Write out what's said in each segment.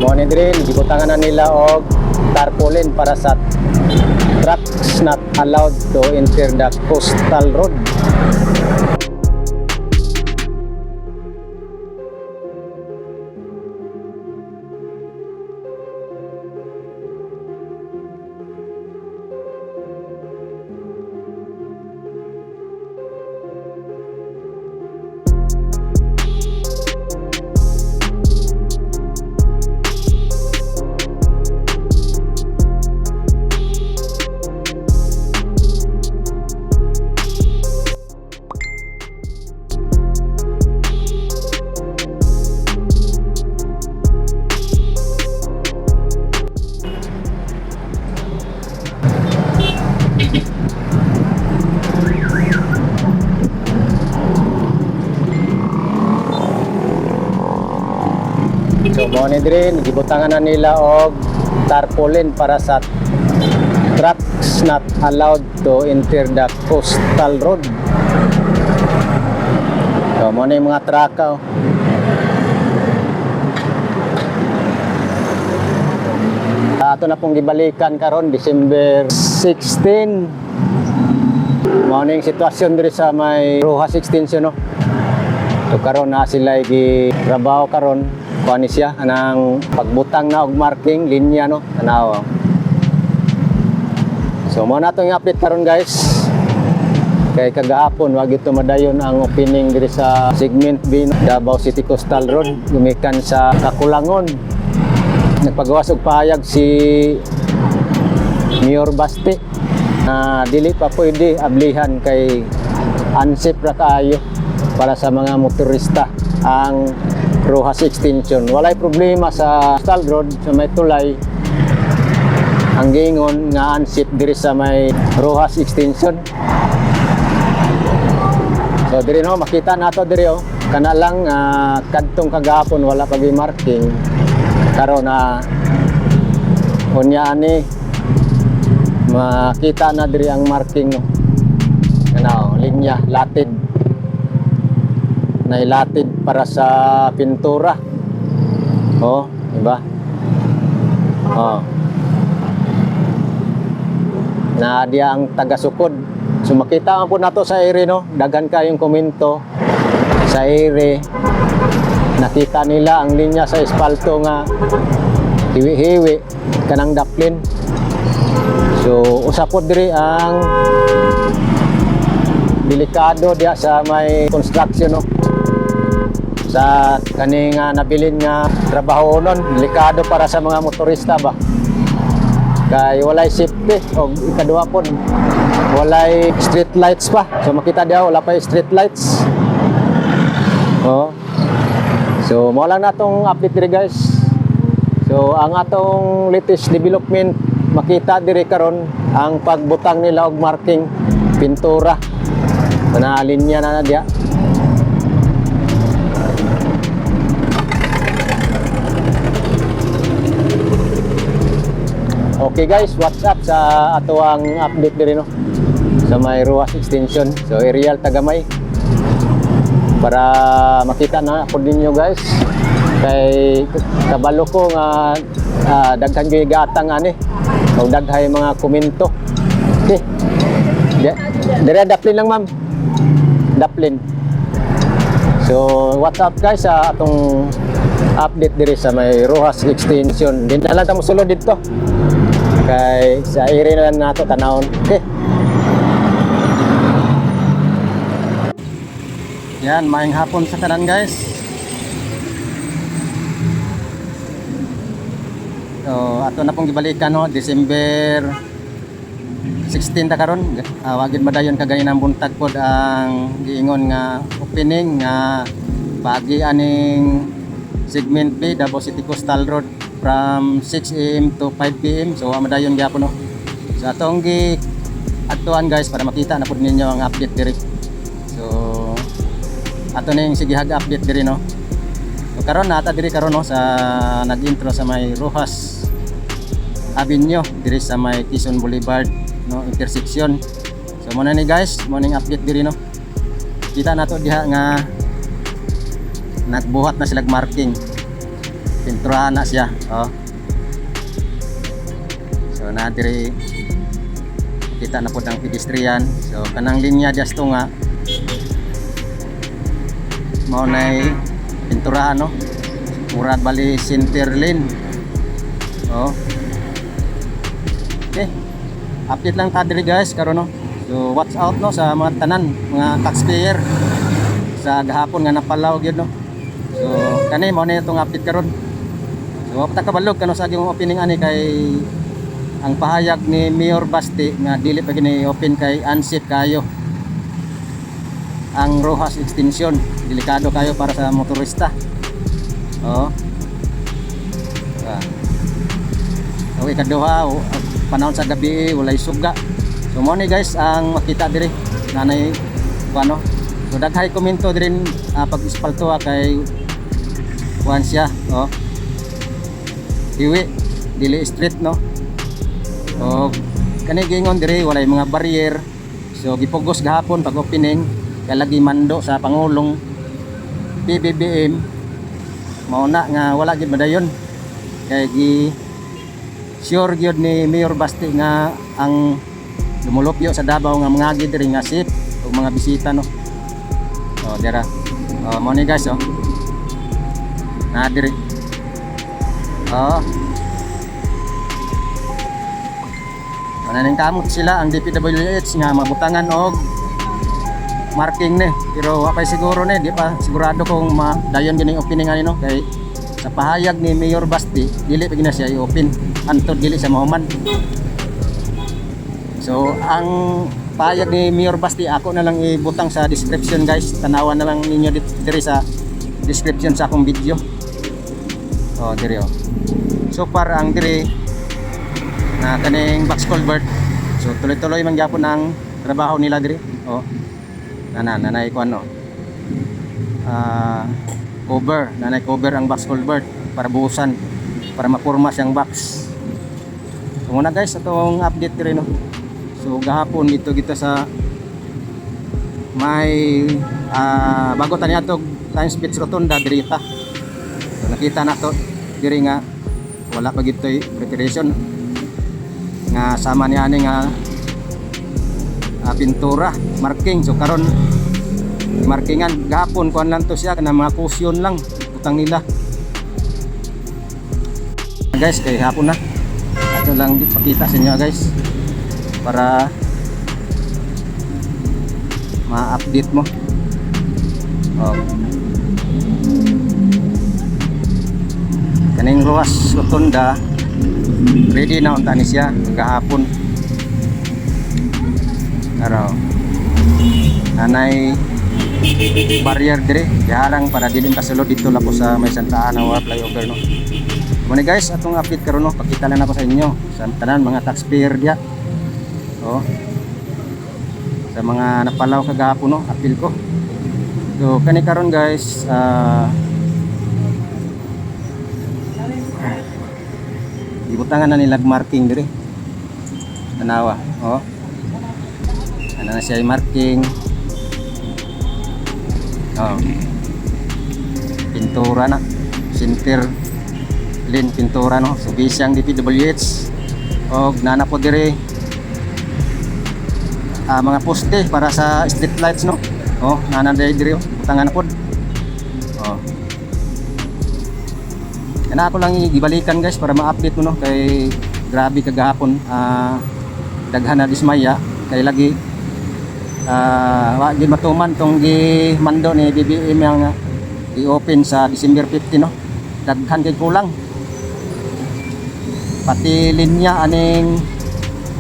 mo ni diri gibutangan na nila og tarpaulin para sa trucks not allowed to enter the coastal road. So mo ni diri gibutangan na nila og tarpaulin para sa trucks not allowed to enter the coastal road. So mo ni mga traka. Ato na pong gibalikan karon December 16. Mo ning sitwasyon diri sa may Rojas Extension no. So karon na sila gitrabaho karon kuan siya anang pagbutang na og marking linya no tanaw. So mo na tong update karon guys. Kay kagahapon wag ito madayon ang opening diri sa segment B no? Davao City Coastal Road gumikan sa Kakulangon. Nagpagawas og pahayag si Mayor Basti na dili pa pwede ablihan kay unsafe ra kaayo para sa mga motorista ang Rojas Extension. Walay problema sa coastal road sa may tulay. Ang gingon nga unsafe diri sa may Rojas Extension. So diri no makita nato diri oh. Kana lang kadtong kagahapon wala pa gi-marking. Karon na unya ani makita na diri ang marking no. Kana linya latid. Nailatid para sa pintura. Oh, diba? Oh. Na dia ang taga-sukod. So makita po nato sa ere no, daghan kayong komento sa ere. Nakita nila ang linya sa espalto nga hiwi-hiwi kanang daplin. So usapod diri ang delikado dia sa may construction no. Sa kaning nabilin nga trabaho nun, delikado para sa mga motorista ba. Kay walay safety o ikaduha pod walay street lights pa. So makita dia wala pa street lights. Oh. So mo lang natong update diri guys. So ang atong latest development makita diri karon ang pagbutang nila og marking pintura. Na linya na dia. Okay guys, what's up sa ato ang update diri no sa may Rojas Extension. So aerial tagamay para makita na po ninyo guys. Kay kabalo ko nga daghan gyud gatang ani o daghay mga komento. Okay. Dire daplin lang ma'am. Daplin. So what's up guys sa atong update diri sa may Rojas Extension. Din na lang ta mosulod dito. Kay sa area na lang nato tanawon. Okay. Yan, maayong hapon sa tanan guys. So ato na pong gibalikan no December 16 ta karon. Wagid madayon kagani nang buntag pod ang giingon nga opening nga pagi aning segment B Davao City Coastal Road from 6 AM to 5 PM. So madayon gyapon no. So atong gi atuan guys para makita na pud ninyo ang update diri. So ato ning sigihag update diri no. So karon nata diri karon no sa nag-intro sa may Rojas Avenue diri sa may Quezon Boulevard no intersection. So muna ni guys, morning update diri no. Kita nato diha nga nagbuhat na sila marking. pinturahan na siya. Oh. So na diri kita na po ang pedestrian. So kanang linya just to nga mao nay pinturahan no. Murag bali center lane. Oh. Okay. Update lang ta diri guys karon no. So watch out no sa mga tanan, mga taxpayer sa gahapon nga napalaw gyud no. So kani mao na itong update karon. So ta kabalog kano sa akong opening ani kay ang pahayag ni Mayor Basti nga dili pa gini open kay unsafe kayo. Ang Rojas extension delikado kayo para sa motorista. Oh. So ikaduha panahon sa gabi walay suga. So mo ni guys ang makita diri nanay kuano. So daghay komento diri pag ispalto kay kuan siya, oh. Hiwi dili street no. So kani gingon diri walay mga barrier. So gipugos gahapon pag opening kay lagi mando sa pangulong PBBM mao na nga wala gid madayon kay gi sure gyud ni Mayor Basti nga ang lumulupyo sa Davao nga mga gid diri nga safe ug mga bisita no. Oh dira. Oh mo ni guys oh. Na diri. Oh. Mananing kamot sila ang DPWH nga mabutangan og marking ni pero wa pa siguro ni di pa sigurado kung dayon gini opening ani no kay sa pahayag ni Mayor Basti dili pa gina siya i-open antod dili sa mahuman. So ang pahayag ni Mayor Basti ako na lang ibutang sa description guys, tanawan na lang ninyo diri sa description sa akong video. Oh diri oh. So far ang diri na kaning box culvert. So tuloy-tuloy man gyapon ang trabaho nila diri. Oh. Nanay ko ano. Nanay cover ang box culvert para buhusan para mapurma siyang box. So muna guys atong update diri no. So gahapon dito kita sa may bago tani atog Lions Beach Rotunda diri ta. So nakita na to diri nga wala pa gitoy preparation nga sama ni ani nga pintura marking. So karon markingan gahapon kuan lang to siya kana mga cushion lang utang nila guys kay hapon na ato lang ipakita sa inyo guys para ma-update mo. Oh. Kaning Rojas Rotunda ready na unta ni siya gahapon. Araw. Anay barrier dire diharang para dili kasulod dito lapo sa may Santa Ana or flyover no. Muna guys atong update karon no, pakita lang ako sa inyo sa tanan mga taxpayer diha. Oh. Sa mga napalaw kagahapon no, apil ko. So kani karon guys ibutangan na nila marking dire. Tanawa, oh. Ano na siya marking. Oh. Pintura na. Center lane pintura no. So bisang DPWH. Og nana po dire mga poste para sa street lights no. Oh, nana dire butangan na pod. Oh. Kana ako lang gibalikan guys para ma-update mo no kay grabe kagahapon daghan na dismaya kay lagi wa gid matuman tong gi mando ni BBM yang i-open sa December 15 no. Daghan kay kulang. Pati linya aning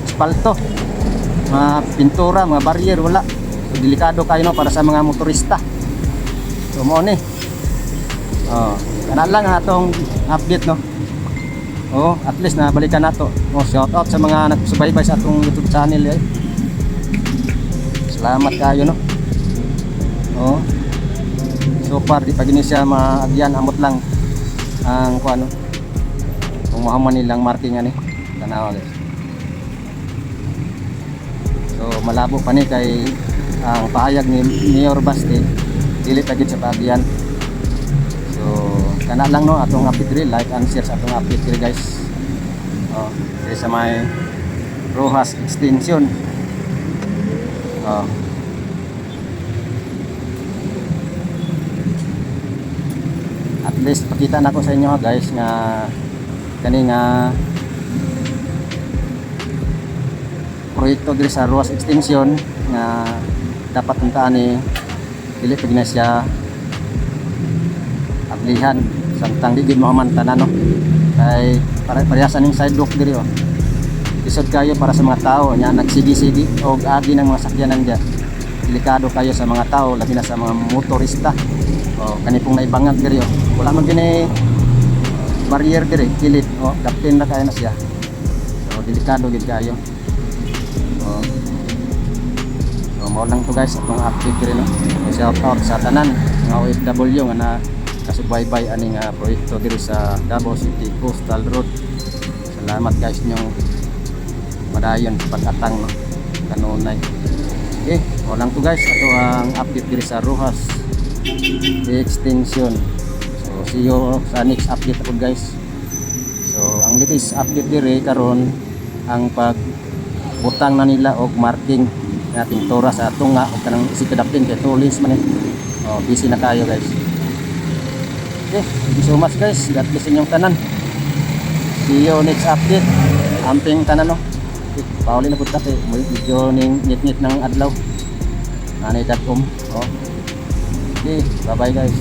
asfalto, mga pintura, mga barrier wala. So, delikado kayo no para sa mga motorista. So mo ni. Oh, kana lang atong update no. Oh, at least na balikan nato. Oh, shout out sa mga nagsubaybay sa atong YouTube channel eh. Salamat kayo no. Oh. So far di pa gini siya maagyan amot lang ang kuano. Kung mahaman nilang marking ani. Tanawa guys. So malabo pa ni kay ang pahayag ni Mayor Basti dili pa gid sa paagyan. So kana lang no atong update diri, like and share sa atong update diri guys. Diri sa may Rojas extension. At least pakita na ko sa inyo guys nga kani nga proyekto diri sa Rojas extension nga dapat puntaan ni dili pag na siya ablihan samtang di gid mahumantanan no, kay parehasan ning sidewalk diri isod kayo para sa mga tao nya nagsigi-sigi o agi ng mga sakyanan diyan, delikado kayo sa mga tao labi na sa mga motorista. Kani pong naibangag diri wala man gini barrier diri kilid kapten na kaya na siya, so delikado gid kayo. Mao lang to guys atong update diri no. Shout out sa tanan nga OFW nga na kasubaybay ani nga proyekto diri sa Davao City Coastal Road. Salamat guys nyong padayon pag-atang no kanunay. Okay, mao lang to guys ato ang update diri sa Rojas extension. So see you sa next update ako guys. So ang latest update diri karon ang pagbutang na nila og marking na pintura sa tunga o kanang isikadapin kay tulis man busy na kayo guys. Okay, thank you so much guys, God bless inyong tanan, see you next update amping tanan no. Okay, pauli na pud kay medyo ning ngit-ngit ng adlaw nanay.com. Okay, bye bye guys.